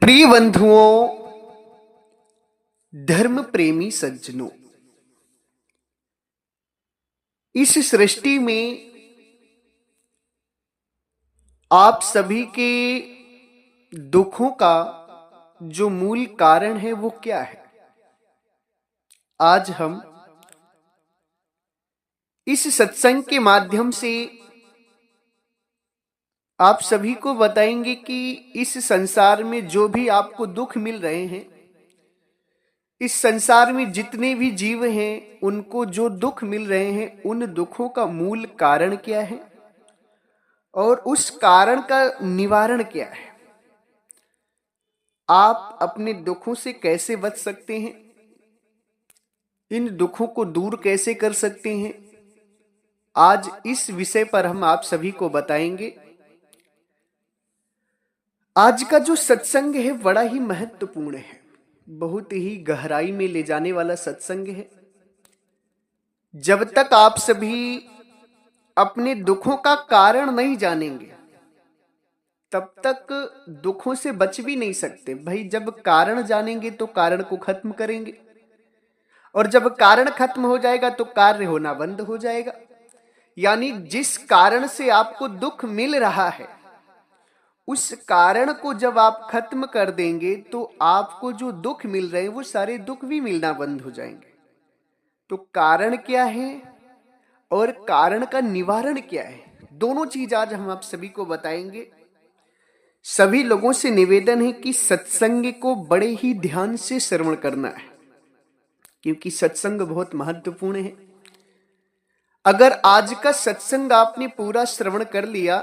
प्रिय बंधुओं, धर्म प्रेमी सज्जनों, इस सृष्टि में आप सभी के दुखों का जो मूल कारण है वो क्या है? आज हम इस सत्संग के माध्यम से आप सभी को बताएंगे कि इस संसार में जो भी आपको दुख मिल रहे हैं, इस संसार में जितने भी जीव हैं उनको जो दुख मिल रहे हैं, उन दुखों का मूल कारण क्या है और उस कारण का निवारण क्या है। आप अपने दुखों से कैसे बच सकते हैं, इन दुखों को दूर कैसे कर सकते हैं, आज इस विषय पर हम आप सभी को बताएंगे। आज का जो सत्संग है बड़ा ही महत्वपूर्ण है, बहुत ही गहराई में ले जाने वाला सत्संग है। जब तक आप सभी अपने दुखों का कारण नहीं जानेंगे तब तक दुखों से बच भी नहीं सकते। भाई, जब कारण जानेंगे तो कारण को खत्म करेंगे, और जब कारण खत्म हो जाएगा तो कार्य होना बंद हो जाएगा। यानी जिस कारण से आपको दुख मिल रहा है उस कारण को जब आप खत्म कर देंगे तो आपको जो दुख मिल रहे हैं वो सारे दुख भी मिलना बंद हो जाएंगे। तो कारण क्या है और कारण का निवारण क्या है, दोनों चीज आज हम आप सभी को बताएंगे। सभी लोगों से निवेदन है कि सत्संग को बड़े ही ध्यान से श्रवण करना है, क्योंकि सत्संग बहुत महत्वपूर्ण है। अगर आज का सत्संग आपने पूरा श्रवण कर लिया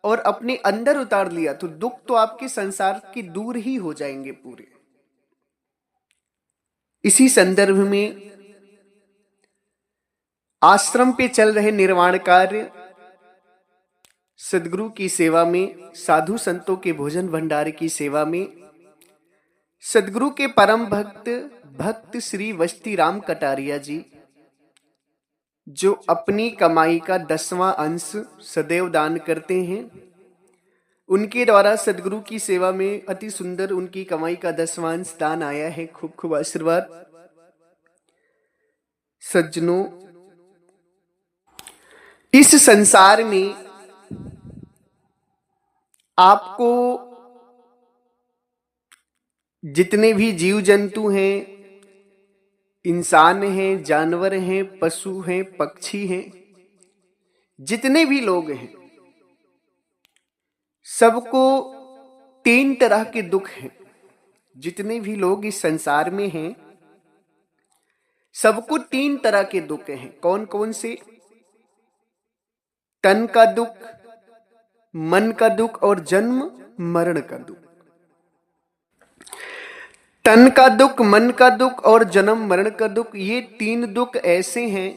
और अपने अंदर उतार लिया तो दुख तो आपके संसार की दूर ही हो जाएंगे पूरे। इसी संदर्भ में आश्रम पे चल रहे निर्माण कार्य, सदगुरु की सेवा में, साधु संतों के भोजन भंडार की सेवा में, सदगुरु के परम भक्त श्री वस्ती राम कटारिया जी, जो अपनी कमाई का 10वां अंश सदैव दान करते हैं, उनके द्वारा सदगुरु की सेवा में अति सुंदर उनकी कमाई का 10वां अंश दान आया है। खूब खूब आशीर्वाद। सज्जनों, इस संसार में आपको जितने भी जीव जंतु हैं, इंसान हैं, जानवर हैं, पशु हैं, पक्षी हैं, जितने भी लोग हैं, सबको 3 तरह के दुख हैं। जितने भी लोग इस संसार में हैं सबको 3 तरह के दुख हैं। कौन कौन से? तन का दुख, मन का दुख और जन्म मरण का दुख। तन का दुख, मन का दुख और जन्म मरण का दुख, ये 3 दुख ऐसे हैं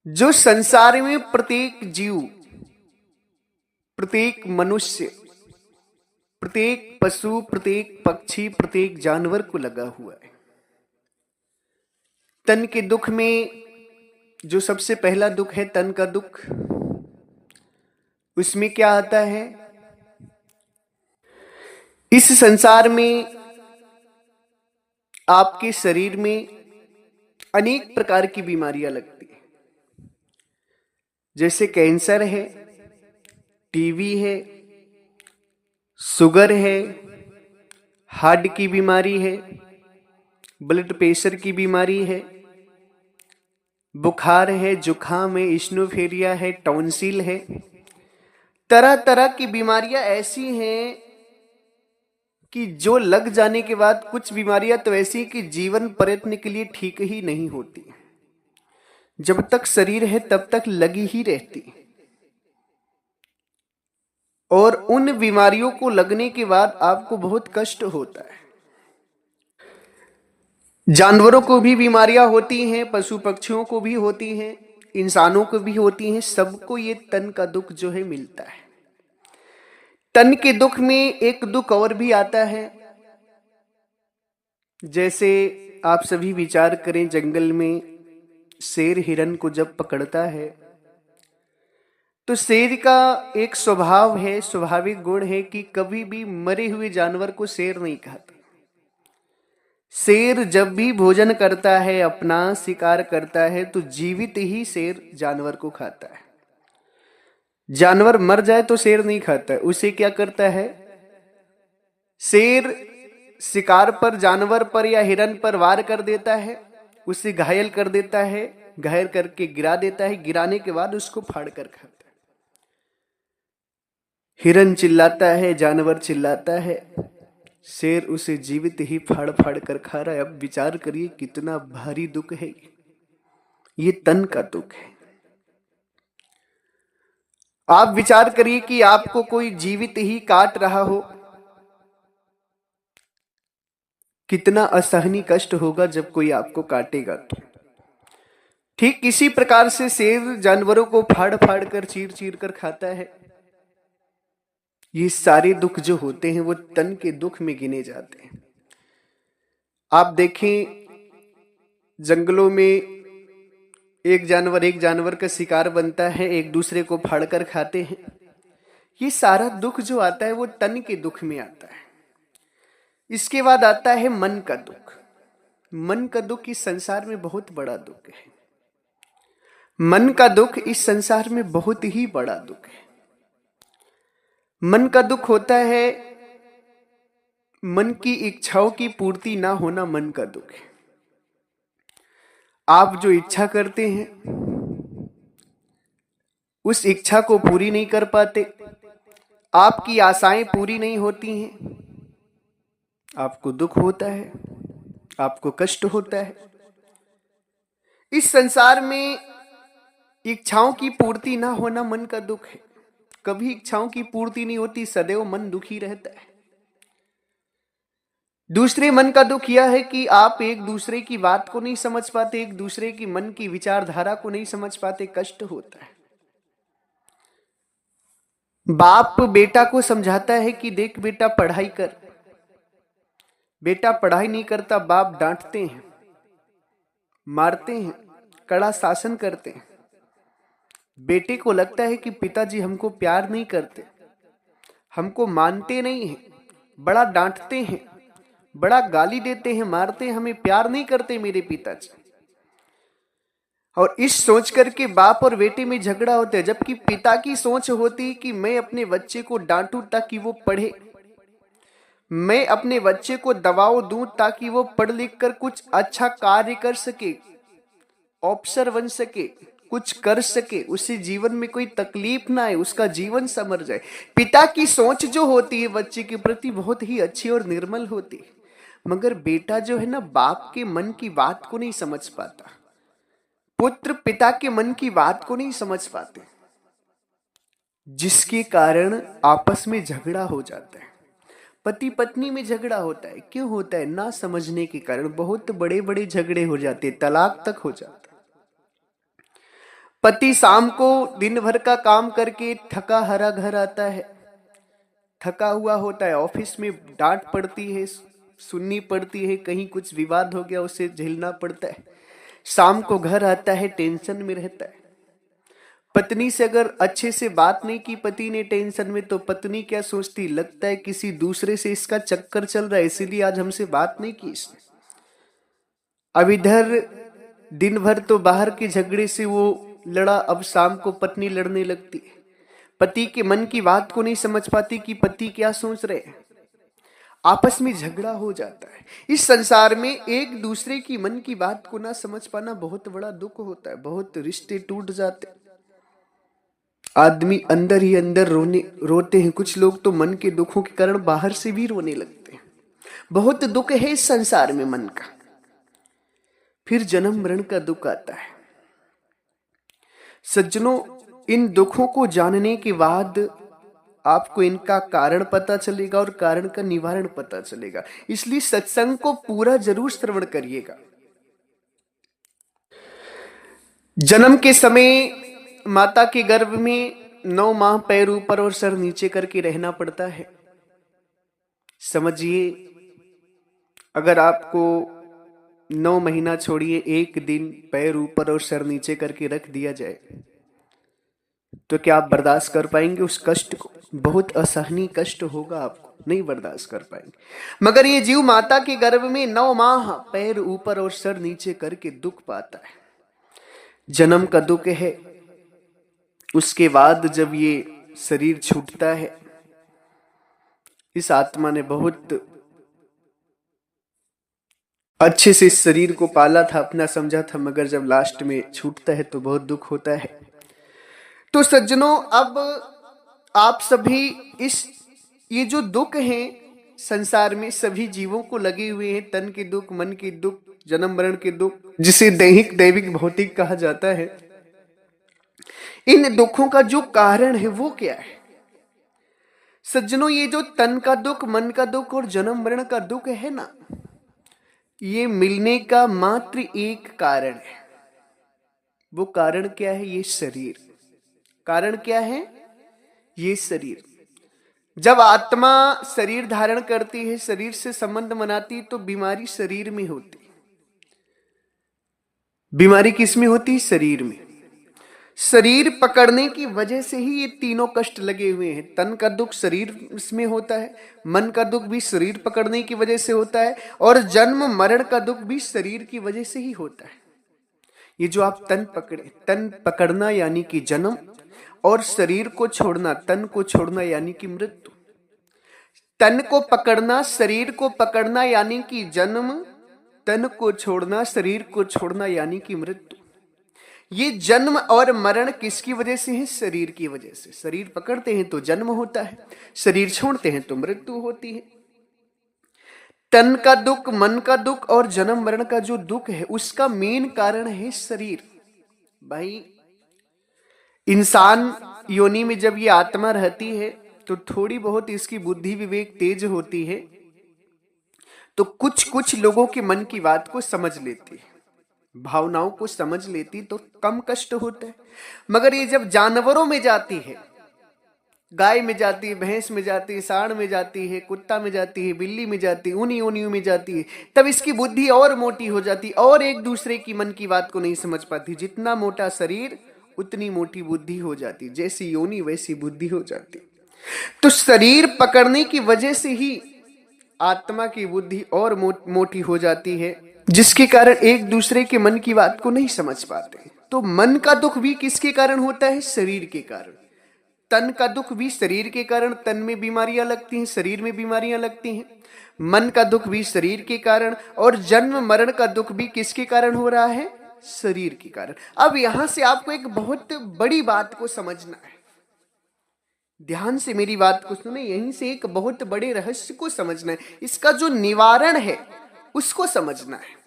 जो संसार में प्रत्येक जीव, प्रत्येक मनुष्य, प्रत्येक पशु, प्रत्येक पक्षी, प्रत्येक जानवर को लगा हुआ है। तन के दुख में जो सबसे पहला दुख है तन का दुख, उसमें क्या आता है? इस संसार में आपके शरीर में अनेक प्रकार की बीमारियां लगती हैं, जैसे कैंसर है, टीबी है, शुगर है, हार्ट की बीमारी है, ब्लड प्रेशर की बीमारी है, बुखार है, जुखाम है, स्नोफेरिया है, टॉन्सिल है। तरह तरह की बीमारियां ऐसी हैं कि जो लग जाने के बाद कुछ बीमारियां तो ऐसी कि जीवन पर्यंत के लिए ठीक ही नहीं होती, जब तक शरीर है तब तक लगी ही रहती। और उन बीमारियों को लगने के बाद आपको बहुत कष्ट होता है। जानवरों को भी बीमारियां होती हैं, पशु पक्षियों को भी होती हैं, इंसानों को भी होती हैं, सबको ये तन का दुख जो है मिलता है। तन के दुख में एक दुख और भी आता है। जैसे आप सभी विचार करें, जंगल में शेर हिरन को जब पकड़ता है तो शेर का एक स्वभाव है, स्वाभाविक गुण है कि कभी भी मरे हुए जानवर को शेर नहीं खाता। शेर जब भी भोजन करता है, अपना शिकार करता है, तो जीवित ही शेर जानवर को खाता है। जानवर मर जाए तो शेर नहीं खाता है। उसे क्या करता है, शेर शिकार पर, जानवर पर या हिरन पर वार कर देता है, उसे घायल कर देता है, घायल करके गिरा देता है, गिराने के बाद उसको फाड़ कर खाता है। हिरन चिल्लाता है, जानवर चिल्लाता है, शेर उसे जीवित ही फाड़ फाड़ कर खा रहा है। अब विचार करिए कितना भारी दुख है ये तन का दुख है। आप विचार करिए कि आपको कोई जीवित ही काट रहा हो, कितना असहनीय कष्ट होगा जब कोई आपको काटेगा। तो ठीक इसी प्रकार से शेर जानवरों को फाड़ फाड़ कर, चीर चीर कर खाता है। ये सारे दुख जो होते हैं वो तन के दुख में गिने जाते हैं। आप देखें, जंगलों में एक जानवर का शिकार बनता है, एक दूसरे को फाड़ कर खाते हैं। ये सारा दुख जो आता है वो तन के दुख में आता है। इसके बाद आता है मन का दुख। मन का दुख इस संसार में बहुत बड़ा दुख है। मन का दुख इस संसार में बहुत ही बड़ा दुख है। मन का दुख होता है मन की इच्छाओं की पूर्ति ना होना, मन का दुख है। आप जो इच्छा करते हैं उस इच्छा को पूरी नहीं कर पाते, आपकी आशाएं पूरी नहीं होती हैं, आपको दुख होता है, आपको कष्ट होता है। इस संसार में इच्छाओं की पूर्ति ना होना मन का दुख है। कभी इच्छाओं की पूर्ति नहीं होती, सदैव मन दुखी रहता है। दूसरे मन का दुख यह है कि आप एक दूसरे की बात को नहीं समझ पाते, एक दूसरे की मन की विचारधारा को नहीं समझ पाते, कष्ट होता है। बाप बेटा को समझाता है कि देख बेटा पढ़ाई कर, बेटा पढ़ाई नहीं करता, बाप डांटते हैं, मारते हैं, कड़ा शासन करते हैं। बेटे को लगता है कि पिताजी हमको प्यार नहीं करते, हमको मानते नहीं हैं, बड़ा डांटते हैं, बड़ा गाली देते हैं, मारते हैं, हमें प्यार नहीं करते मेरे पिताजी। और इस सोच करके बाप और बेटे में झगड़ा होता है। जबकि पिता की सोच होती कि मैं अपने बच्चे को डांटूं ताकि वो पढ़े, मैं अपने बच्चे को दबाव दूं ताकि वो पढ़ लिख कर कुछ अच्छा कार्य कर सके, ऑफिसर बन सके, कुछ कर सके, उसे जीवन में कोई तकलीफ ना आए, उसका जीवन संवर जाए। पिता की सोच जो होती है बच्चे के प्रति बहुत ही अच्छी और निर्मल होती है। मगर बेटा जो है ना, बाप के मन की बात को नहीं समझ पाता, पुत्र पिता के मन की बात को नहीं समझ पाते, जिसके कारण आपस में झगड़ा हो जाता है। पति पत्नी में झगड़ा होता है। क्यों होता है? ना समझने के कारण बहुत बड़े बड़े झगड़े हो जाते, तलाक तक हो जाता है। पति शाम को दिन भर का काम करके थका हारा घर आता है, थका हुआ होता है, ऑफिस में डांट पड़ती है, सुननी पड़ती है, कहीं कुछ विवाद हो गया उसे झेलना पड़ता है। शाम को घर आता है, टेंशन में रहता है। पत्नी से अगर अच्छे से बात नहीं की पति ने टेंशन में, तो पत्नी क्या सोचती, लगता है किसी दूसरे से इसका चक्कर चल रहा है, इसीलिए आज हमसे बात नहीं की इसने। अब इधर दिन भर तो बाहर के झगड़े से वो लड़ा, अब शाम को पत्नी लड़ने लगती है। पति के मन की बात को नहीं समझ पाती कि पति क्या सोच रहे हैं, आपस में झगड़ा हो जाता है। इस संसार में एक दूसरे की मन की बात को ना समझ पाना बहुत बड़ा दुख होता है, बहुत रिश्ते टूट जाते, आदमी अंदर ही अंदर रोते हैं। कुछ लोग तो मन के दुखों के कारण बाहर से भी रोने लगते हैं। बहुत दुख है इस संसार में मन का। फिर जन्म मरण का दुख आता है। सज्जनों, इन दुखों को जानने के बाद आपको इनका कारण पता चलेगा और कारण का निवारण पता चलेगा। इसलिए सत्संग को पूरा जरूर श्रवण करिएगा। जन्म के समय माता के गर्भ में 9 माह पैर ऊपर और सर नीचे करके रहना पड़ता है। समझिए, अगर आपको 9 महीना छोड़िए, एक दिन पैर ऊपर और सर नीचे करके रख दिया जाए तो क्या आप बर्दाश्त कर पाएंगे उस कष्ट को? बहुत असहनीय कष्ट होगा, आपको नहीं बर्दाश्त कर पाएंगे। मगर ये जीव माता के गर्भ में 9 माह पैर ऊपर और सर नीचे करके दुख पाता है। जन्म का दुख है, उसके बाद जब ये शरीर छूटता है, इस आत्मा ने बहुत अच्छे से इस शरीर को पाला था, अपना समझा था, मगर जब लास्ट में छूटता है तो बहुत दुख होता है। तो सज्जनों, अब आप सभी ये जो दुख हैं संसार में सभी जीवों को लगे हुए हैं, तन के दुख, मन के दुख, जन्म मरण के दुख, जिसे दैहिक दैविक भौतिक कहा जाता है, इन दुखों का जो कारण है वो क्या है? सज्जनों, ये जो तन का दुख, मन का दुख और जन्म मरण का दुख है ना, ये मिलने का मात्र एक कारण है। वो कारण क्या है? ये शरीर। कारण क्या है? ये शरीर। जब आत्मा शरीर धारण करती है, शरीर से संबंध बनाती है, तो बीमारी शरीर में होती। बीमारी किस में होती? शरीर में। शरीर पकड़ने की वजह से ही ये तीनों कष्ट लगे हुए हैं। तन का दुख शरीर में होता है, मन का दुख भी शरीर पकड़ने की वजह से होता है, और जन्म मरण का दुख भी शरीर की वजह से ही होता है। ये जो आप तन पकड़े, तन पकड़ना यानी कि जन्म, और शरीर को छोड़ना, तन को छोड़ना यानी कि मृत्यु। तन को पकड़ना, शरीर को पकड़ना यानी कि जन्म, तन को छोड़ना, शरीर को छोड़ना यानी कि मृत्यु। ये जन्म और मरण किसकी वजह से है? शरीर की वजह से। शरीर पकड़ते हैं तो जन्म होता है, शरीर छोड़ते हैं तो मृत्यु होती है। तन का दुख, मन का दुख और जन्म मरण का जो दुख है, उसका मेन कारण है शरीर। भाई, इंसान योनि में जब ये आत्मा रहती है तो थोड़ी बहुत इसकी बुद्धि विवेक तेज होती है, तो कुछ कुछ लोगों के मन की बात को समझ लेती है, भावनाओं को समझ लेती, तो कम कष्ट होता है। मगर ये जब जानवरों में जाती है, गाय में जाती है, भैंस में जाती है, सांड में जाती है, कुत्ता में जाती है, बिल्ली में जाती है, उन योनियों में जाती है, तब इसकी बुद्धि और मोटी हो जाती और एक दूसरे की मन की बात को नहीं समझ पाती। जितना मोटा शरीर उतनी मोटी बुद्धि हो जाती, जैसी योनि वैसी बुद्धि हो जाती। तो शरीर पकड़ने की वजह से ही आत्मा की बुद्धि और मोटी हो जाती है, जिसके कारण एक दूसरे के मन की बात को नहीं समझ पाते। तो मन का दुख भी किसके कारण होता है? शरीर के कारण। तन का दुख भी शरीर के कारण, तन में बीमारियां लगती हैं, शरीर में बीमारियां लगती हैं। मन का दुख भी शरीर के कारण, और जन्म मरण का दुख भी किसके कारण हो रहा है? शरीर के कारण। अब यहां से आपको एक बहुत बड़ी बात को समझना है, ध्यान से मेरी बात को सुने। यहीं से एक बहुत बड़े रहस्य को समझना है, इसका जो निवारण है उसको समझना है।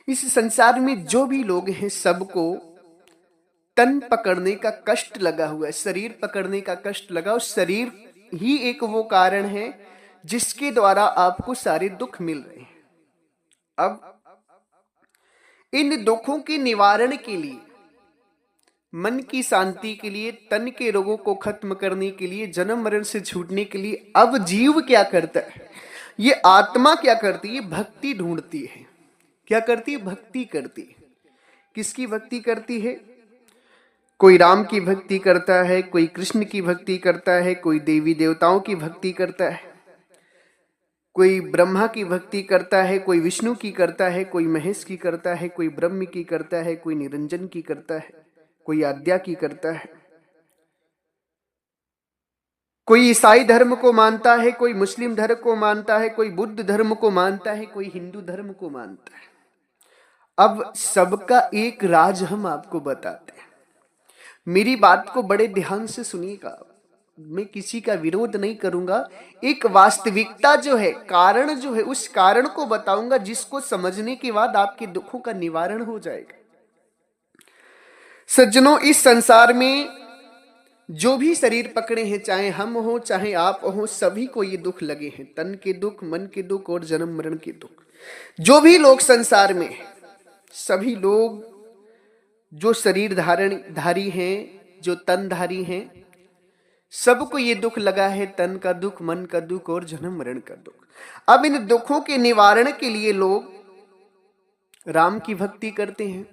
इस संसार में जो भी लोग हैं, सबको तन पकड़ने का कष्ट लगा हुआ है, शरीर पकड़ने का कष्ट लगा, और शरीर ही एक वो कारण है जिसके द्वारा आपको सारे दुख मिल रहे हैं। अब इन दुखों के निवारण के लिए, मन की शांति के लिए, तन के रोगों को खत्म करने के लिए, जन्म मरण से छूटने के लिए, अब जीव क्या करता है? ये आत्मा क्या करती है? भक्ति ढूंढती है। क्या करती है? भक्ति करती है। किसकी भक्ति करती है? कोई राम की भक्ति करता है, कोई कृष्ण की भक्ति करता है, कोई देवी देवताओं की भक्ति करता है, कोई ब्रह्मा की भक्ति करता है, कोई विष्णु की करता है, कोई महेश की करता है, कोई ब्रह्म की करता है, कोई निरंजन की करता है, कोई आद्या की करता है, कोई ईसाई धर्म को मानता है, कोई मुस्लिम धर्म को मानता है, कोई बुद्ध धर्म को मानता है, कोई हिंदू धर्म को मानता है। अब सबका एक राज हम आपको बताते हैं। मेरी बात को बड़े ध्यान से सुनिएगा, मैं किसी का विरोध नहीं करूंगा। एक वास्तविकता जो है, कारण जो है, उस कारण को बताऊंगा, जिसको समझने के बाद आपके दुखों का निवारण हो जाएगा। सज्जनों, इस संसार में जो भी शरीर पकड़े हैं, चाहे हम हो चाहे आप हो, सभी को ये दुख लगे हैं। तन के दुख, मन के दुख और जन्म मरण के दुख। जो भी लोग संसार में, सभी लोग जो शरीर धारी हैं, जो तनधारी हैं, सबको ये दुख लगा है, तन का दुख, मन का दुख और जन्म मरण का दुख। अब इन दुखों के निवारण के लिए लोग राम की भक्ति करते हैं।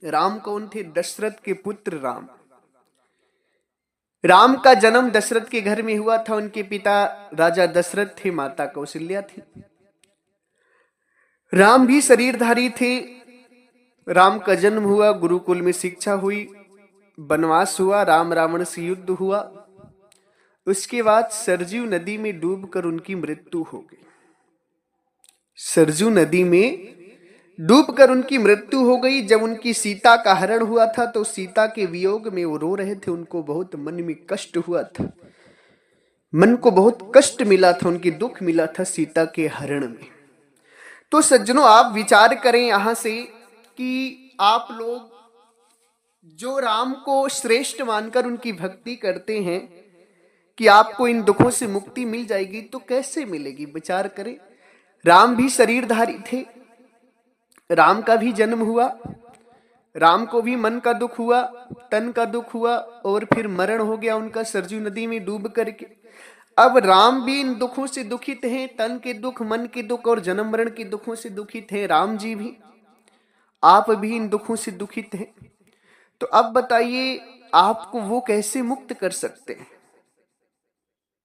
राम कौन थे? दशरथ के पुत्र राम। राम का जन्म दशरथ के घर में हुआ था। उनके पिता राजा दशरथ थे, माता कौशल्या थी। राम भी शरीरधारी थे। राम का जन्म हुआ, गुरुकुल में शिक्षा हुई, वनवास हुआ, राम रावण से युद्ध हुआ। उसके बाद सरजू नदी में डूबकर उनकी मृत्यु हो गई। सरजू नदी में डूबकर उनकी मृत्यु हो गई। जब उनकी सीता का हरण हुआ था तो सीता के वियोग में वो रो रहे थे। उनको बहुत मन में कष्ट हुआ था, मन को बहुत कष्ट मिला था, उनकी दुख मिला था सीता के हरण में। तो सज्जनों, आप विचार करें यहां से कि आप लोग जो राम को श्रेष्ठ मानकर उनकी भक्ति करते हैं कि आपको इन दुखों से मुक्ति मिल जाएगी, तो कैसे मिलेगी? विचार करें। राम भी शरीरधारी थे, राम का भी जन्म हुआ, राम को भी मन का दुख हुआ, तन का दुख हुआ, और फिर मरण हो गया उनका सरजू नदी में डूब करके। अब राम भी इन दुखों से दुखित हैं, तन के दुख, मन के दुख और जन्म मरण के दुखों से दुखित हैं। राम जी भी, आप भी इन दुखों से दुखित हैं। तो अब बताइए, आपको वो कैसे मुक्त कर सकते हैं?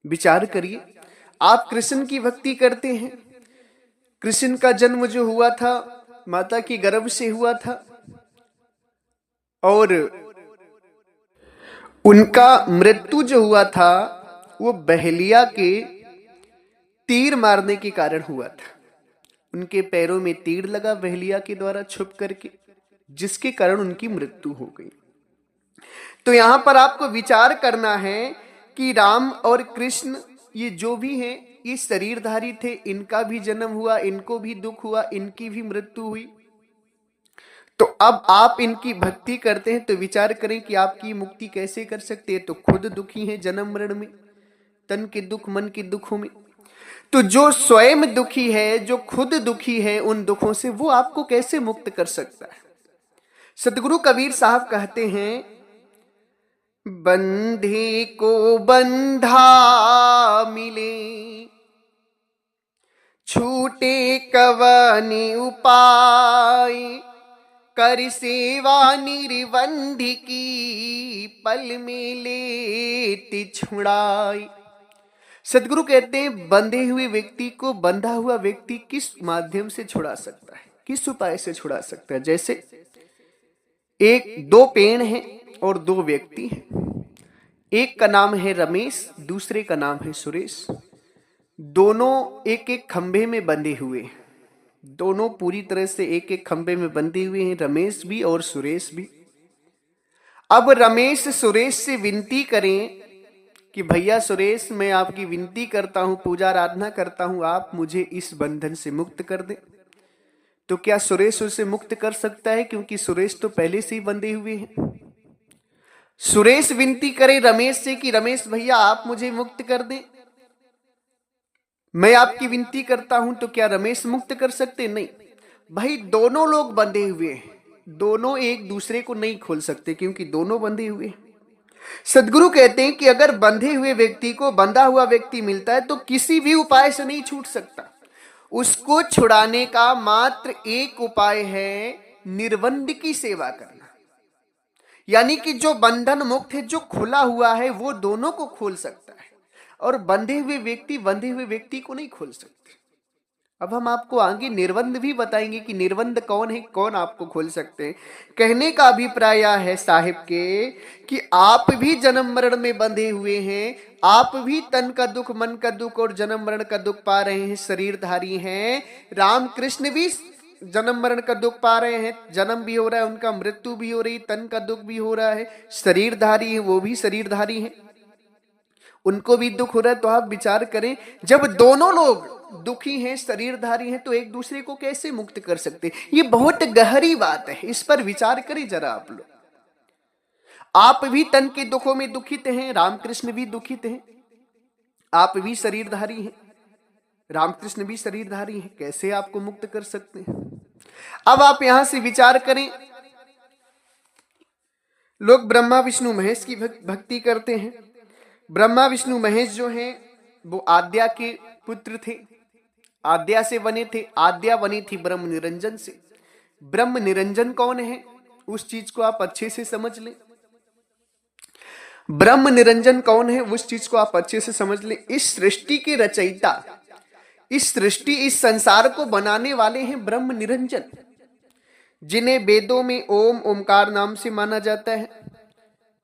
विचार करिए। आप कृष्ण की भक्ति करते हैं। कृष्ण का जन्म जो हुआ था माता की गर्भ से हुआ था, और उनका मृत्यु जो हुआ था वो बहलिया के तीर मारने के कारण हुआ था। उनके पैरों में तीर लगा बहलिया के द्वारा छुप करके, जिसके कारण उनकी मृत्यु हो गई। तो यहां पर आपको विचार करना है कि राम और कृष्ण ये जो भी हैं, ये शरीरधारी थे। इनका भी जन्म हुआ, इनको भी दुख हुआ, इनकी भी मृत्यु हुई। तो अब आप इनकी भक्ति करते हैं तो विचार करें कि आपकी मुक्ति कैसे कर सकते हैं। तो खुद दुखी हैं जन्म मरण में, तन के दुख, मन के दुखों में। तो जो स्वयं दुखी है, जो खुद दुखी है उन दुखों से, वो आपको कैसे मुक्त कर सकता है? सतगुरु कबीर साहब कहते हैं, बंधे को बंधा मिले, छूटे कवनि उपाय, कर सेवा निर्बंध की, पल में लेती छुड़ाई। सदगुरु कहते हैं, बंधे हुए व्यक्ति को बंधा हुआ व्यक्ति किस माध्यम से छुड़ा सकता है, किस उपाय से छुड़ा सकता है? जैसे दो पेड़ हैं और दो व्यक्ति हैं। एक का नाम है रमेश, दूसरे का नाम है सुरेश। दोनों एक एक खंभे में बंधे हुए हैं। दोनों पूरी तरह से एक एक खंभे में बंधे हुए हैं, रमेश भी और सुरेश भी। अब रमेश सुरेश से विनती करें कि भैया सुरेश, मैं आपकी विनती करता हूं, पूजा आराधना करता हूं, आप मुझे इस बंधन से मुक्त कर दें। तो क्या सुरेश उसे मुक्त कर सकता है? क्योंकि सुरेश तो पहले से ही बंधे हुए हैं। सुरेश विनती करे रमेश से कि रमेश भैया आप मुझे मुक्त कर दें, मैं आपकी विनती करता हूं। तो क्या रमेश मुक्त कर सकते? नहीं भाई, दोनों लोग बंधे हुए हैं, दोनों एक दूसरे को नहीं खोल सकते क्योंकि दोनों बंधे हुए हैं। सदगुरु कहते हैं कि अगर बंधे हुए व्यक्ति को बंधा हुआ व्यक्ति मिलता है तो किसी भी उपाय से नहीं छूट सकता। उसको छुड़ाने का मात्र एक उपाय है, निर्बंध की सेवा करना। यानी कि जो बंधन मुक्त है, जो खुला हुआ है, वो दोनों को खोल सकता है, और बंधे हुए व्यक्ति को नहीं खोल सकते। अब हम आपको आगे निर्बंध भी बताएंगे कि निर्बंध कौन है, कौन आपको खोल सकते हैं। कहने का अभिप्राय है साहिब के कि आप भी जन्म मरण में बंधे हुए हैं, आप भी तन का दुख, मन का दुख और जन्म मरण का दुख पा रहे हैं, शरीरधारी हैं। राम कृष्ण भी जन्म मरण का दुख पा रहे हैं, जन्म भी हो रहा है उनका, मृत्यु भी हो रही, तन का दुख भी हो रहा है, शरीरधारी है, वो भी शरीरधारी है, उनको भी दुख हो रहा है। तो आप विचार करें, जब दोनों लोग दुखी हैं, शरीरधारी हैं, तो एक दूसरे को कैसे मुक्त कर सकते? ये बहुत गहरी बात है, इस पर विचार करें जरा आप लोग। आप भी तन के दुखों में दुखित हैं, रामकृष्ण भी दुखित हैं। आप भी शरीरधारी हैं, रामकृष्ण भी शरीरधारी हैं, कैसे आपको मुक्त कर सकते हैं? अब आप यहां से विचार करें। लोग ब्रह्मा विष्णु महेश की भक्ति करते हैं। ब्रह्मा विष्णु महेश जो हैं वो आद्या के पुत्र थे, आद्या से बने थे। आद्या बनी थी ब्रह्म निरंजन से। ब्रह्म निरंजन कौन है, उस चीज को आप अच्छे से समझ लें। ब्रह्म निरंजन कौन है, उस चीज को आप अच्छे से समझ लें। इस सृष्टि के रचयिता, इस सृष्टि, इस संसार को बनाने वाले हैं ब्रह्म निरंजन, जिन्हें वेदों में ओम, ओमकार नाम से माना जाता है,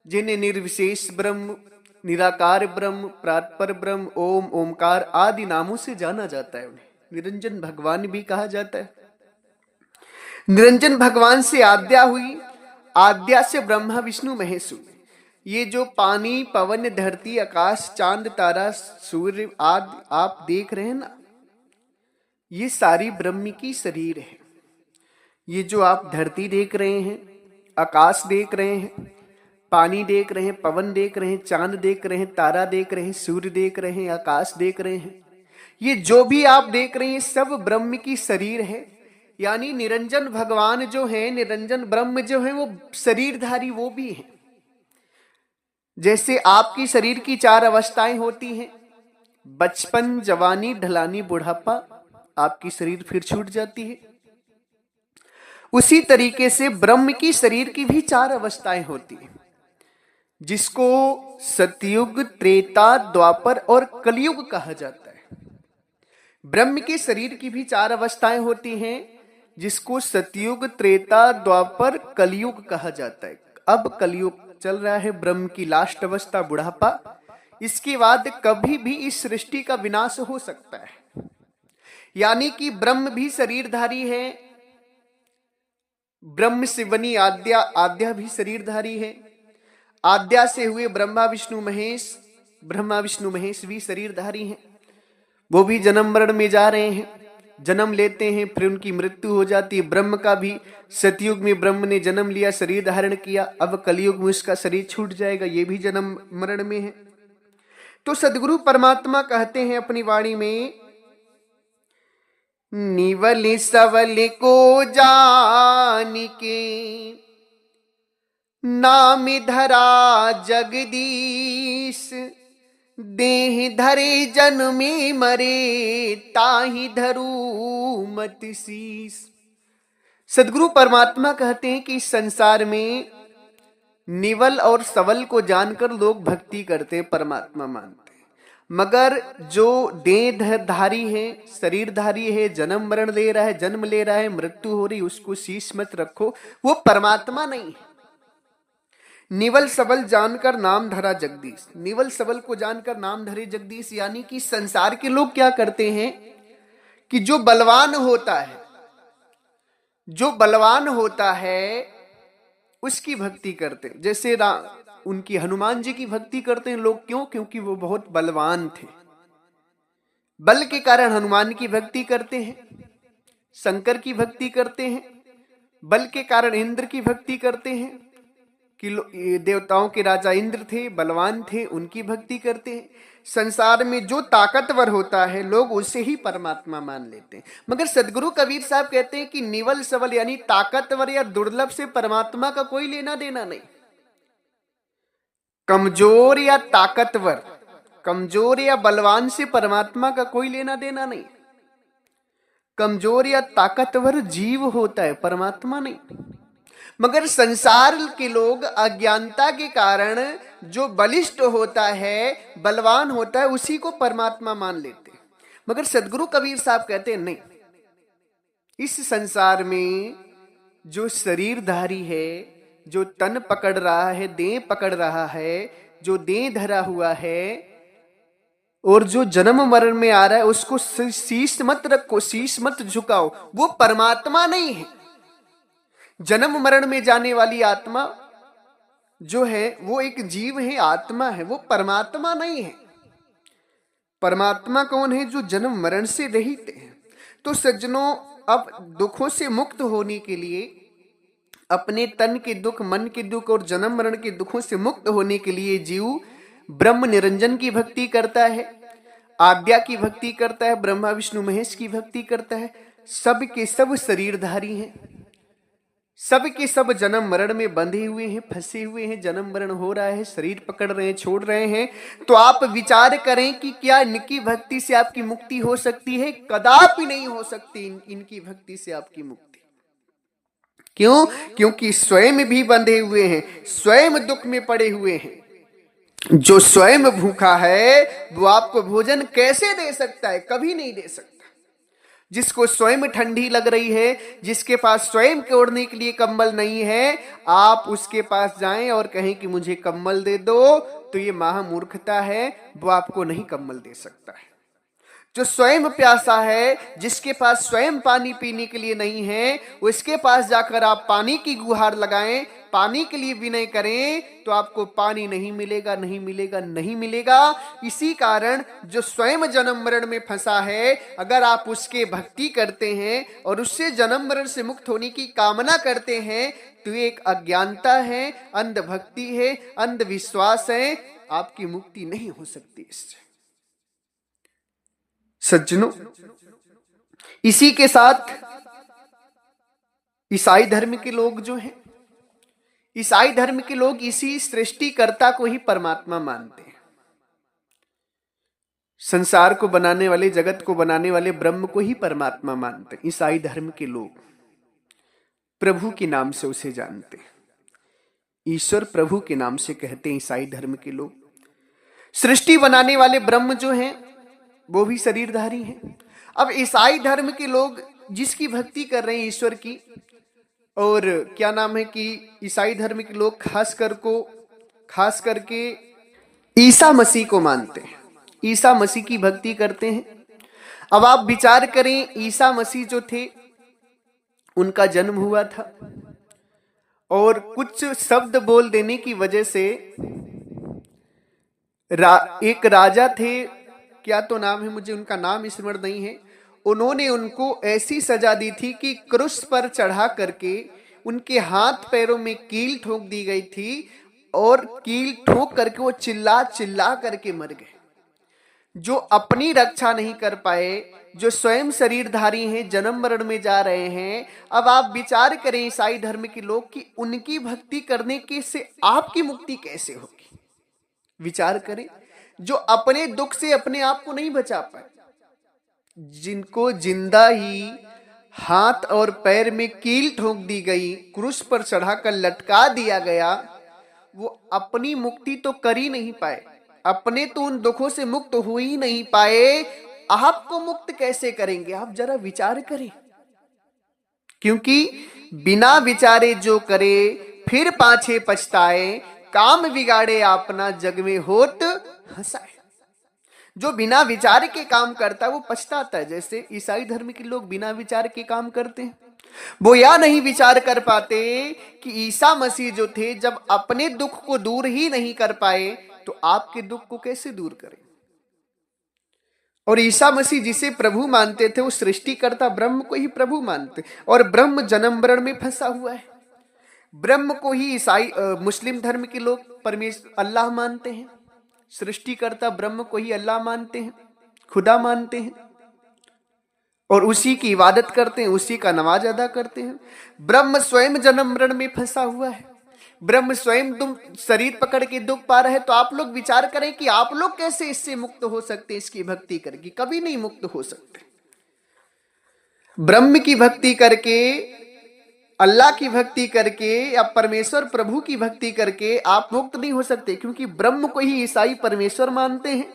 जिन्हें निर्विशेष ब्रह्म, निराकार ब्रह्म, प्रापर ब्रह्म, ओम, ओमकार आदि नामों से जाना जाता है। उन्हें निरंजन भगवान भी कहा जाता है। निरंजन भगवान से आद्या हुई, आद्या से ब्रह्मा विष्णु महेश हुए। ये जो पानी, पवन, धरती, आकाश, चांद, तारा, सूर्य आदि आप देख रहे हैं ना, ये सारी ब्रह्म की शरीर है। ये जो आप धरती देख रहे हैं, आकाश देख रहे हैं, पानी देख रहे हैं, पवन देख रहे हैं, चांद देख रहे हैं, तारा देख रहे हैं, सूर्य देख रहे हैं, आकाश देख रहे हैं, ये जो भी आप देख रहे हैं सब ब्रह्म की शरीर है। यानी निरंजन भगवान जो है, निरंजन ब्रह्म जो है, वो शरीरधारी वो भी है। जैसे आपकी शरीर की 4 अवस्थाएं होती हैं, बचपन, जवानी, ढलानी, बुढ़ापा, आपकी शरीर फिर छूट जाती है। उसी तरीके से ब्रह्म की शरीर की भी 4 अवस्थाएं होती हैं, जिसको सतयुग, त्रेता, द्वापर और कलयुग कहा जाता है। ब्रह्म के शरीर की भी 4 अवस्थाएं होती हैं, जिसको सतयुग, त्रेता, द्वापर, कलयुग कहा जाता है। अब कलयुग चल रहा है, ब्रह्म की लास्ट अवस्था बुढ़ापा। इसके बाद कभी भी इस सृष्टि का विनाश हो सकता है। यानी कि ब्रह्म भी शरीरधारी है, ब्रह्म से बनी आद्या, आद्या भी शरीरधारी है। आद्या से हुए ब्रह्मा विष्णु महेश, ब्रह्मा विष्णु महेश भी शरीरधारी हैं। वो भी जन्म मरण में जा रहे हैं, जन्म लेते हैं, फिर उनकी मृत्यु हो जाती है। ब्रह्म का भी सतयुग में ब्रह्म ने जन्म लिया, शरीर धारण किया, अब कलयुग में उसका शरीर छूट जाएगा, ये भी जन्म मरण में है। तो सदगुरु परमात्मा कहते हैं अपनी वाणी में, निवल सवल को जान के नाम धरा जगदीश, देह धरे जन्मे मरे ताहि धरू मत शीस। सदगुरु परमात्मा कहते हैं कि इस संसार में निवल और सवल को जानकर लोग भक्ति करते हैं, परमात्मा मानते हैं, मगर जो देहधारी है, शरीरधारी है, जन्म मरण ले रहा है, जन्म ले रहा है, मृत्यु हो रही, उसको शीश मत रखो, वो परमात्मा नहीं है। निवल सबल जानकर नाम धरा जगदीश, निवल सबल को जानकर नाम धरे जगदीश। यानी कि संसार के लोग क्या करते हैं कि जो बलवान होता है, जो बलवान होता है उसकी भक्ति करते हैं। जैसे उनकी हनुमान जी की भक्ति करते हैं लोग, क्यों? क्योंकि वो बहुत बलवान थे, बल के कारण हनुमान की भक्ति करते हैं। शंकर की भक्ति करते हैं, बल के कारण इंद्र की भक्ति करते हैं कि देवताओं के राजा इंद्र थे, बलवान थे, उनकी भक्ति करते हैं। संसार में जो ताकतवर होता है लोग उसे ही परमात्मा मान लेते हैं। मगर सदगुरु कबीर साहब कहते हैं कि निवल सबल यानी ताकतवर या दुर्लभ से परमात्मा का कोई लेना देना नहीं। कमजोर या ताकतवर, कमजोर या बलवान से परमात्मा का कोई लेना देना नहीं। कमजोर या ताकतवर जीव होता है, परमात्मा नहीं। मगर संसार के लोग अज्ञानता के कारण जो बलिष्ठ होता है, बलवान होता है, उसी को परमात्मा मान लेते हैं। मगर सदगुरु कबीर साहब कहते हैं नहीं, इस संसार में जो शरीरधारी है, जो तन पकड़ रहा है, देह पकड़ रहा है, जो देह धरा हुआ है और जो जन्म मरण में आ रहा है, उसको शीश मत रखो, शीश मत झुकाओ, वो परमात्मा नहीं है। जन्म मरण में जाने वाली आत्मा जो है वो एक जीव है, आत्मा है, वो परमात्मा नहीं है। परमात्मा कौन है? जो जन्म मरण से रहित है। तो सज्जनों, अब दुखों से मुक्त होने के लिए, अपने तन के दुख, मन के दुख और जन्म मरण के दुखों से मुक्त होने के लिए जीव ब्रह्म निरंजन की भक्ति करता है, आद्या की भक्ति करता है, ब्रह्मा विष्णु महेश की भक्ति करता है। सब के सब शरीरधारी हैं, सब के सब जन्म मरण में बंधे हुए हैं, फंसे हुए हैं, जन्म मरण हो रहा है, शरीर पकड़ रहे हैं, छोड़ रहे हैं। तो आप विचार करें कि क्या इनकी भक्ति से आपकी मुक्ति हो सकती है? कदापि नहीं हो सकती इनकी भक्ति से आपकी मुक्ति। क्यों? क्योंकि स्वयं भी बंधे हुए हैं, स्वयं दुख में पड़े हुए हैं। जो स्वयं भूखा है वो आपको भोजन कैसे दे सकता है? कभी नहीं दे सकता। जिसको स्वयं ठंडी लग रही है, जिसके पास स्वयं के ओढ़ने के लिए कंबल नहीं है, आप उसके पास जाएं और कहें कि मुझे कंबल दे दो, तो ये महामूर्खता है। वो आपको नहीं कंबल दे सकता है। जो स्वयं प्यासा है, जिसके पास स्वयं पानी पीने के लिए नहीं है, उसके पास जाकर आप पानी की गुहार लगाएं, पानी के लिए विनय करें, तो आपको पानी नहीं मिलेगा, नहीं मिलेगा, नहीं मिलेगा। इसी कारण जो स्वयं जन्म मरण में फंसा है, अगर आप उसके भक्ति करते हैं और उससे जन्म मरण से मुक्त होने की कामना करते हैं, तो ये एक अज्ञानता है, अंधभक्ति है, अंधविश्वास है। आपकी मुक्ति नहीं हो सकती इससे। सज्जनों, इसी के साथ ईसाई धर्म के लोग जो हैं, ईसाई धर्म के लोग इसी सृष्टिकर्ता को ही परमात्मा मानते हैं। संसार को बनाने वाले, जगत को बनाने वाले ब्रह्म को ही परमात्मा मानते हैं। ईसाई धर्म के लोग प्रभु के नाम से उसे जानते हैं। ईश्वर प्रभु के नाम से कहते हैं ईसाई धर्म के लोग। सृष्टि बनाने वाले ब्रह्म जो हैं वो भी शरीरधारी हैं। अब ईसाई धर्म के लोग जिसकी भक्ति कर रहे हैं ईश्वर की, और क्या नाम है कि ईसाई धर्म के लोग खास करके ईसा मसीह को मानते हैं, ईसा मसीह की भक्ति करते हैं। अब आप विचार करें, ईसा मसीह जो थे उनका जन्म हुआ था और कुछ शब्द बोल देने की वजह से एक राजा थे, क्या तो नाम है, मुझे उनका नाम स्मरण नहीं है, उन्होंने उनको ऐसी सजा दी थी कि क्रूस पर चढ़ा करके उनके हाथ पैरों में कील ठोक दी गई थी और कील ठोक करके वो चिल्ला चिल्ला करके मर गए। जो अपनी रक्षा नहीं कर पाए, जो स्वयं शरीरधारी हैं, जन्म मरण में जा रहे हैं। अब आप विचार करें ईसाई धर्म के लोग कि उनकी भक्ति करने के से आपकी मुक्ति कैसे होगी। विचार करें, जो अपने दुख से अपने आप को नहीं बचा पाए, जिनको जिंदा ही हाथ और पैर में कील ठोक दी गई, क्रूस पर चढ़ाकर लटका दिया गया, वो अपनी मुक्ति तो कर ही नहीं पाए, अपने तो उन दुखों से मुक्त हो ही नहीं पाए। आपको मुक्त कैसे करेंगे? आप जरा विचार करें। क्योंकि बिना विचारे जो करे फिर पाछे पछताए, काम बिगाड़े अपना जग में होत हंसाए। जो बिना विचार के काम करता है वो पछताता है। जैसे ईसाई धर्म के लोग बिना विचार के काम करते हैं। वो या नहीं विचार कर पाते कि ईसा मसीह जो थे जब अपने दुख को दूर ही नहीं कर पाए तो आपके दुख को कैसे दूर करें। और ईसा मसीह जिसे प्रभु मानते थे वो सृष्टिकर्ता ब्रह्म को ही प्रभु मानते, और ब्रह्म जन्म मरण में फंसा हुआ है। ब्रह्म को ही मुस्लिम धर्म के लोग परमेश्वर अल्लाह मानते हैं। सृष्टिकर्ता ब्रह्म को ही अल्लाह मानते हैं, खुदा मानते हैं, और उसी की इबादत करते हैं, उसी का नमाज अदा करते हैं। ब्रह्म स्वयं जन्म मरण में फंसा हुआ है। ब्रह्म स्वयं तुम शरीर पकड़ के दुख पा रहे हैं। तो आप लोग विचार करें कि आप लोग कैसे इससे मुक्त हो सकते हैं। इसकी भक्ति करके कभी नहीं मुक्त हो सकते। ब्रह्म की भक्ति करके, अल्लाह की भक्ति करके या परमेश्वर प्रभु की भक्ति करके आप मुक्त नहीं हो सकते। क्योंकि ब्रह्म को ही ईसाई परमेश्वर मानते हैं,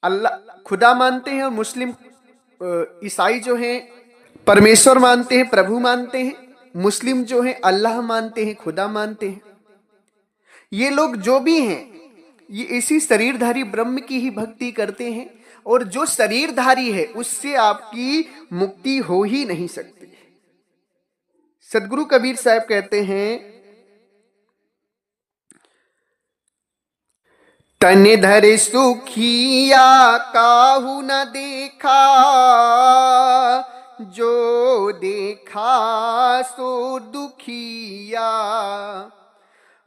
अल्लाह खुदा मानते हैं, और मुस्लिम ईसाई जो हैं परमेश्वर मानते हैं, प्रभु मानते हैं। मुस्लिम जो हैं अल्लाह मानते हैं, खुदा मानते हैं। ये लोग जो भी हैं ये इसी शरीरधारी ब्रह्म की ही भक्ति करते हैं, और जो शरीरधारी है उससे आपकी मुक्ति हो ही नहीं सकती। सदगुरु कबीर साहब कहते हैं, तन धर सुखिया काहू न देखा, जो देखा सो दुखिया।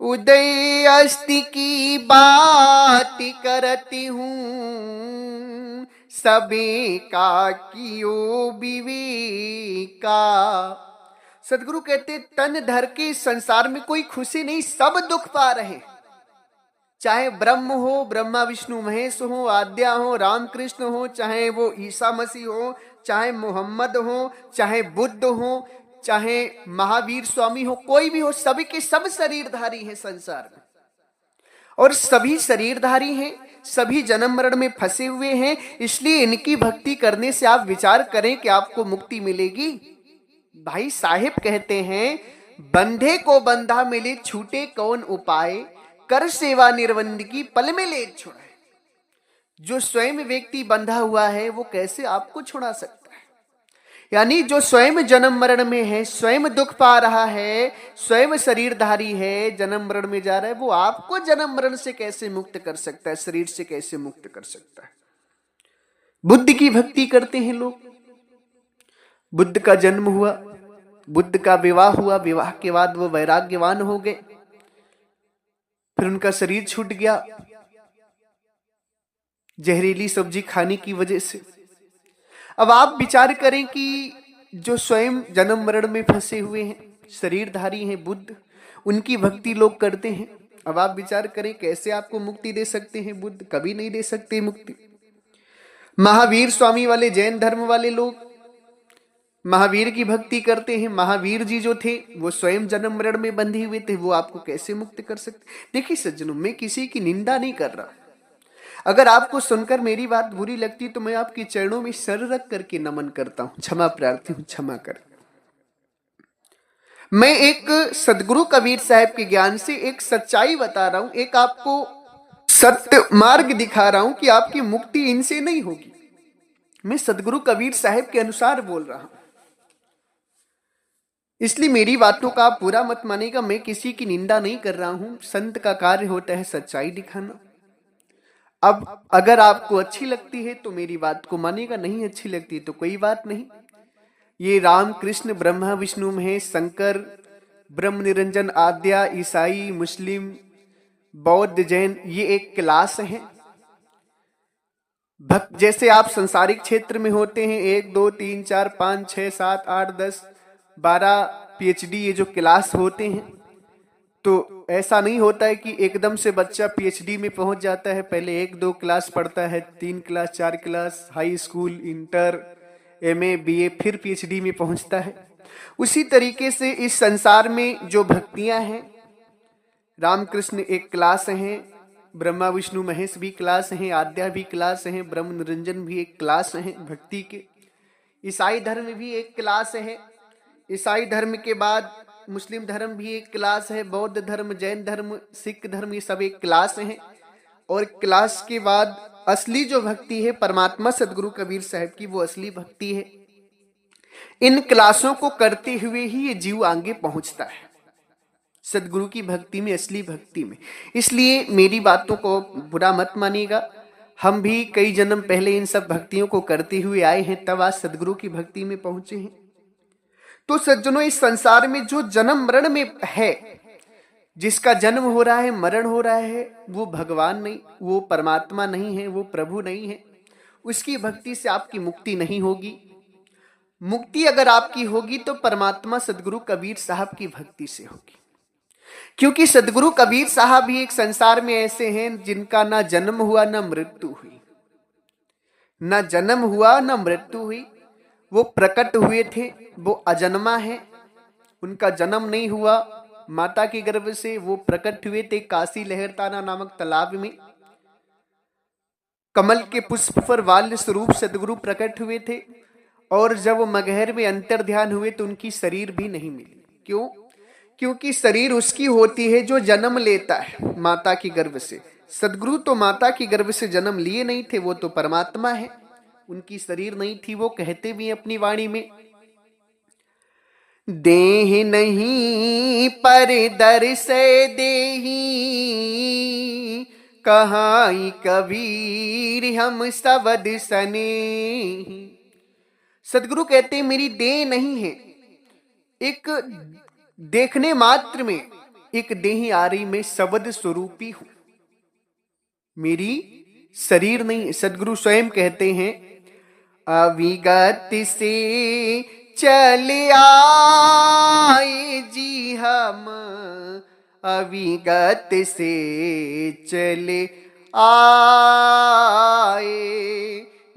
उदय अस्ति की बात करती हूँ, सबे का कियो विवेका। सदगुरु कहते तन धर के संसार में कोई खुशी नहीं, सब दुख पा रहे। चाहे ब्रह्म हो, ब्रह्मा विष्णु महेश हो, आद्या हो, रामकृष्ण हो, चाहे वो ईसा मसीह हो, चाहे मोहम्मद हो, चाहे बुद्ध हो, चाहे महावीर स्वामी हो, कोई भी हो, सभी के सब शरीरधारी हैं संसार में। और सभी शरीरधारी हैं, सभी जन्म मरण में फंसे हुए हैं। इसलिए इनकी भक्ति करने से आप विचार करें कि आपको मुक्ति मिलेगी। भाई साहेब कहते हैं, बंधे को बंधा मिले छूटे कौन उपाय, कर सेवा निर्बंध की पल में ले छुड़ाए। जो स्वयं व्यक्ति बंधा हुआ है वो कैसे आपको छुड़ा सकता है? यानी जो स्वयं जन्म मरण में है, स्वयं दुख पा रहा है, स्वयं शरीरधारी है, जन्म मरण में जा रहा है, वो आपको जन्म मरण से कैसे मुक्त कर सकता है, शरीर से कैसे मुक्त कर सकता है? बुद्ध की भक्ति करते हैं लोग। बुद्ध का जन्म हुआ, बुद्ध का विवाह हुआ, विवाह के बाद वो वैराग्यवान हो गए, फिर उनका शरीर छूट गया जहरीली सब्जी खाने की वजह से। अब आप विचार करें कि जो स्वयं जन्म मरण में फंसे हुए हैं, शरीरधारी हैं बुद्ध, उनकी भक्ति लोग करते हैं। अब आप विचार करें कैसे आपको मुक्ति दे सकते हैं बुद्ध? कभी नहीं दे सकते मुक्ति। महावीर स्वामी वाले जैन धर्म वाले लोग महावीर की भक्ति करते हैं। महावीर जी जो थे वो स्वयं जन्म मरण में बंधे हुए थे, वो आपको कैसे मुक्त कर सकते? देखिए सज्जनों, मैं किसी की निंदा नहीं कर रहा। अगर आपको सुनकर मेरी बात बुरी लगती तो मैं आपके चरणों में सर रख करके नमन करता हूं, क्षमा प्रार्थी हूं, क्षमा कर। मैं एक सदगुरु कबीर साहब के ज्ञान से एक सच्चाई बता रहा हूं, एक आपको सत्य मार्ग दिखा रहा हूं कि आपकी मुक्ति इनसे नहीं होगी। मैं सदगुरु कबीर साहब के अनुसार बोल रहा हूं, इसलिए मेरी बातों का आप पूरा मत मानेगा। मैं किसी की निंदा नहीं कर रहा हूं, संत का कार्य होता है सच्चाई दिखाना। अब अगर आपको अच्छी लगती है तो मेरी बात को मानेगा, नहीं अच्छी लगती तो कोई बात नहीं। ये राम कृष्ण ब्रह्मा विष्णु महेश शंकर ब्रह्म निरंजन आद्या ईसाई मुस्लिम बौद्ध जैन ये एक क्लास है। भक्त जैसे आप संसारिक क्षेत्र में होते हैं 1 2 3 4 5 6 7 8 10 12 पीएचडी, ये जो क्लास होते हैं, तो ऐसा नहीं होता है कि एकदम से बच्चा पीएचडी में पहुंच जाता है। पहले 1 2 क्लास पढ़ता है, 3 class 4 class, high school, inter, MA BA, फिर पीएचडी में पहुंचता है। उसी तरीके से इस संसार में जो भक्तियां हैं, रामकृष्ण एक क्लास हैं, ब्रह्मा विष्णु महेश भी क्लास हैं, आद्या भी क्लास हैं, ब्रह्म निरंजन भी एक क्लास हैं भक्ति के। ईसाई धर्म भी एक क्लास है। ईसाई धर्म के बाद मुस्लिम धर्म भी एक क्लास है, बौद्ध धर्म, जैन धर्म, सिख धर्म, ये सब एक क्लास हैं। और क्लास के बाद असली जो भक्ति है परमात्मा सदगुरु कबीर साहब की, वो असली भक्ति है। इन क्लासों को करते हुए ही ये जीव आगे पहुंचता है सदगुरु की भक्ति में, असली भक्ति में। इसलिए मेरी बातों को बुरा मत मानिएगा। हम भी कई जन्म पहले इन सब भक्तियों को करते हुए आए हैं, तब आज सदगुरु की भक्ति में पहुंचे हैं। तो सज्जनों, इस संसार में जो जन्म मरण में है, जिसका जन्म हो रहा है, मरण हो रहा है, वो भगवान नहीं, वो परमात्मा नहीं है, वो प्रभु नहीं है। उसकी भक्ति से आपकी मुक्ति नहीं होगी। मुक्ति अगर आपकी होगी तो परमात्मा सदगुरु कबीर साहब की भक्ति से होगी। क्योंकि सदगुरु कबीर साहब ही एक संसार में ऐसे हैं जिनका ना जन्म हुआ ना मृत्यु हुई, ना जन्म हुआ ना मृत्यु हुई। वो प्रकट हुए थे, वो अजन्मा है, उनका जन्म नहीं हुआ माता के गर्भ से। वो प्रकट हुए थे काशी लहरताना नामक तालाब में, कमल के पुष्प पर बाल्य स्वरूप सदगुरु प्रकट हुए थे। और जब वो मगहर में अंतर ध्यान हुए तो उनकी शरीर भी नहीं मिली। क्यों? क्योंकि शरीर उसकी होती है जो जन्म लेता है माता की गर्भ से। सदगुरु तो माता की गर्भ से जन्म लिए नहीं थे, वो तो परमात्मा है, उनकी शरीर नहीं थी। वो कहते भी अपनी वाणी में, देह नहीं पर दर से देही, कहाई कबीर हम सबद सने। सदगुरु कहते मेरी देह नहीं है, एक देखने मात्र में एक देही आरी में शब्द स्वरूपी हूं, मेरी शरीर नहीं। सदगुरु स्वयं कहते हैं, अविगत से चल आए जी हम, अविगत से चले आए,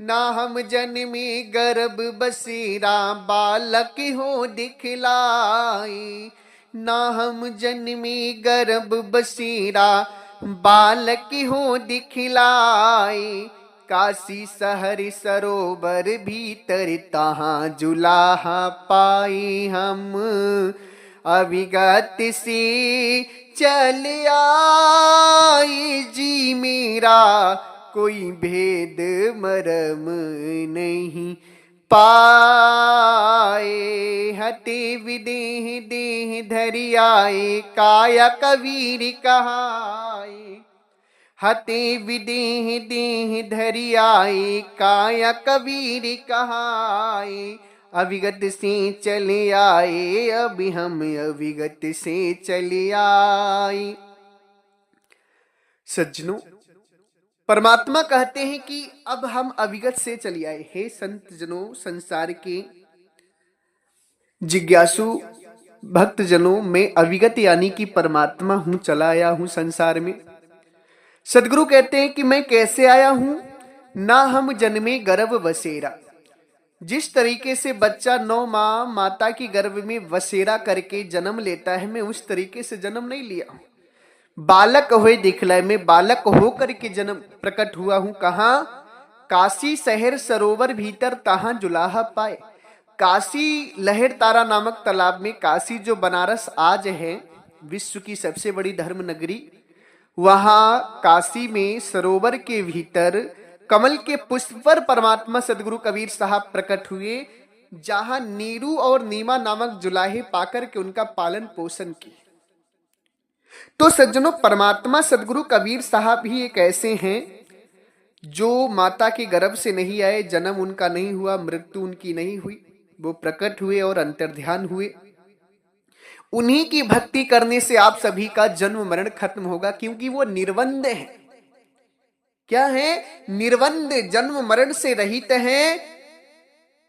ना हम जन्मे गर्भ बसेरा बालक हो दिखलाए, ना हम जन्मे गर्भ बसेरा बालक हो दिखलाए, काशी शहर सरोवर भीतर तहाँ जुलाहा पाए हम, अविगत से चल आई जी मेरा, कोई भेद मरम नहीं पाए। हते विदेह देह धरि आए, काया कबीर कहाए। हते विदेह देह धरि आए, काया कबीर कहाए। अविगत से चले आए, अभी हम अविगत से चले आए। सज्जनों, परमात्मा कहते हैं कि अब हम अविगत से चले आए। हे संत जनों, संसार के जिज्ञासु भक्त जनों, मैं अविगत यानी कि परमात्मा हूं, चला आया हूं संसार में। सदगुरु कहते हैं कि मैं कैसे आया हूं, ना हम जन्मे गर्भ वसेरा। जिस तरीके से बच्चा 9 माह माता की गर्भ में वसेरा करके जन्म लेता है, मैं उस तरीके से जन्म नहीं लिया हूं। बालक हुए दिखलाए, मैं बालक होकर के जन्म प्रकट हुआ हूं। कहां? काशी शहर सरोवर भीतर तहां जुलाहा पाए। काशी लहर तारा नामक तालाब में, काशी जो बनारस आज है विश्व की सबसे बड़ी धर्म नगरी, वहां काशी में सरोवर के भीतर कमल के पुष्प पर परमात्मा सदगुरु कबीर साहब प्रकट हुए, जहां नीरू और नीमा नामक जुलाहे पाकर के उनका पालन पोषण किए। तो सज्जनों, परमात्मा सदगुरु कबीर साहब ही एक ऐसे हैं जो माता के गर्भ से नहीं आए, जन्म उनका नहीं हुआ, मृत्यु उनकी नहीं हुई, वो प्रकट हुए और अंतर्ध्यान हुए। उन्हीं की भक्ति करने से आप सभी का जन्म मरण खत्म होगा, क्योंकि वो निर्वंद है। क्या है? निर्वंद, जन्म मरण से रहित है।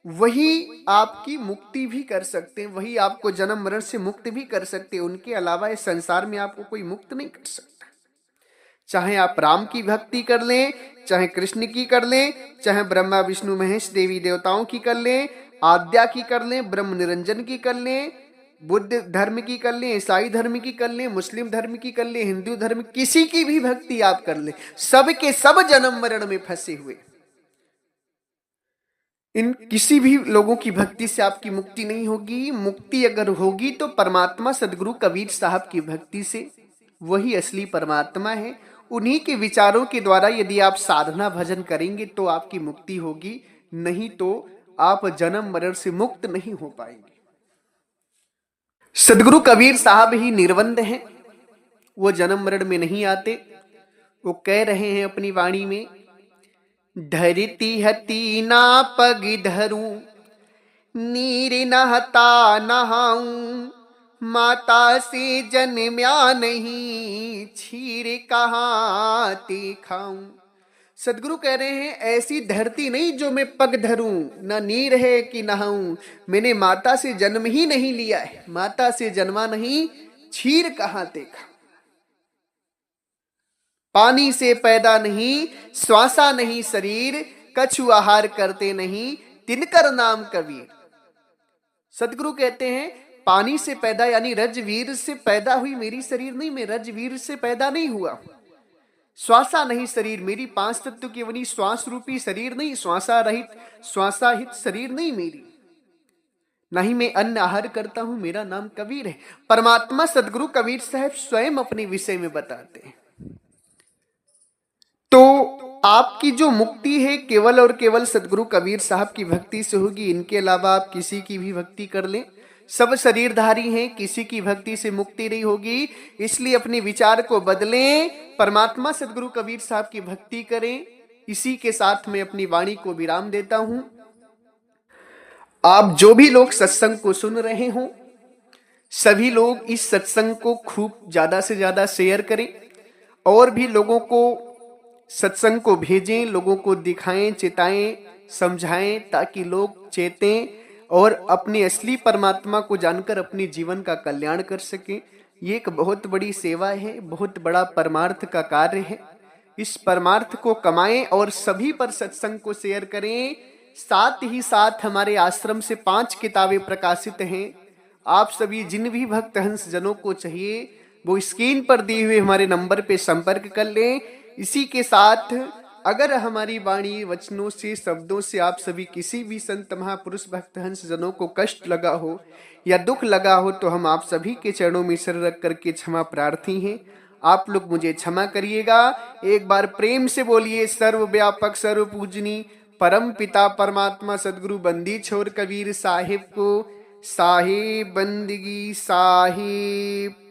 वही आपकी मुक्ति भी कर सकते हैं, वही आपको जन्म मरण से मुक्त भी कर सकते हैं। उनके अलावा इस संसार में आपको कोई मुक्त नहीं कर सकता। चाहे आप राम की भक्ति कर लें, चाहे कृष्ण की कर लें, चाहे ब्रह्मा विष्णु महेश देवी देवताओं की कर लें, आद्या की कर लें, ब्रह्म निरंजन की कर लें, बुद्ध धर्म की कर लें, ईसाई धर्म की कर लें, मुस्लिम धर्म की कर लें, हिंदू धर्म, किसी की भी भक्ति आप कर लें, सब के सब जन्म मरण में फंसे हुए। इन किसी भी लोगों की भक्ति से आपकी मुक्ति नहीं होगी। मुक्ति अगर होगी तो परमात्मा सदगुरु कबीर साहब की भक्ति से। वही असली परमात्मा है। उन्हीं के विचारों के द्वारा यदि आप साधना भजन करेंगे तो आपकी मुक्ति होगी, नहीं तो आप जन्म मरण से मुक्त नहीं हो पाएंगे। सदगुरु कबीर साहब ही निर्वंद हैं, वो जन्म मरण में नहीं आते। वो कह रहे हैं अपनी वाणी में, धरती हती ना पग धरूं, नीर नहता नहाऊं, माता से जन्म्या नहीं, छीर कहाँ ते खाऊं। सदगुरु कह रहे हैं, ऐसी धरती नहीं जो मैं पग धरूं, ना नीर है कि नहाऊं। मैंने माता से जन्म ही नहीं लिया है, माता से जन्मा नहीं, छीर कहाँ ते खाऊं। पानी से पैदा नहीं, श्वासा नहीं शरीर, कछु आहार करते नहीं, तिनकर नाम कबीर। सदगुरु कहते हैं, पानी से पैदा यानी रजवीर से पैदा हुई मेरी शरीर नहीं, मैं रजवीर से पैदा नहीं हुआ। श्वासा नहीं शरीर, मेरी 5 तत्व की बनी श्वास रूपी शरीर नहीं, श्वासाहित शरीर नहीं मेरी, नहीं मैं अन्न आहार करता हूं, मेरा नाम कबीर है। परमात्मा सदगुरु कबीर साहब स्वयं अपने विषय में बताते हैं। तो आपकी जो मुक्ति है केवल और केवल सदगुरु कबीर साहब की भक्ति से होगी। इनके अलावा आप किसी की भी भक्ति कर लें, सब शरीरधारी हैं, किसी की भक्ति से मुक्ति नहीं होगी। इसलिए अपने विचार को बदलें, परमात्मा सदगुरु कबीर साहब की भक्ति करें। इसी के साथ मैं अपनी वाणी को विराम देता हूं। आप जो भी लोग सत्संग को सुन रहे हो, सभी लोग इस सत्संग को खूब ज्यादा से ज्यादा शेयर करें और भी लोगों को सत्संग को भेजें, लोगों को दिखाएं, चिताएं, समझाएं, ताकि लोग चेतें और अपने असली परमात्मा को जानकर अपने जीवन का कल्याण कर सकें। ये एक बहुत बड़ी सेवा है, बहुत बड़ा परमार्थ का कार्य है। इस परमार्थ को कमाएं और सभी पर सत्संग को शेयर करें। साथ ही साथ हमारे आश्रम से 5 किताबें प्रकाशित हैं। आप सभी जिन भी भक्त हंस जनों को चाहिए, वो स्क्रीन पर दिए हुए हमारे नंबर पे संपर्क कर लें। इसी के साथ अगर हमारी वाणी वचनों से शब्दों से आप सभी किसी भी संत महापुरुष भक्त हंस जनों को कष्ट लगा हो या दुख लगा हो तो हम आप सभी के चरणों में सिर रख करके क्षमा प्रार्थी हैं। आप लोग मुझे क्षमा करिएगा। एक बार प्रेम से बोलिए सर्वव्यापक सर्व पूजनी परम पिता परमात्मा सदगुरु बंदी छोर कबीर साहिब को साहिब बंदगी साहिब।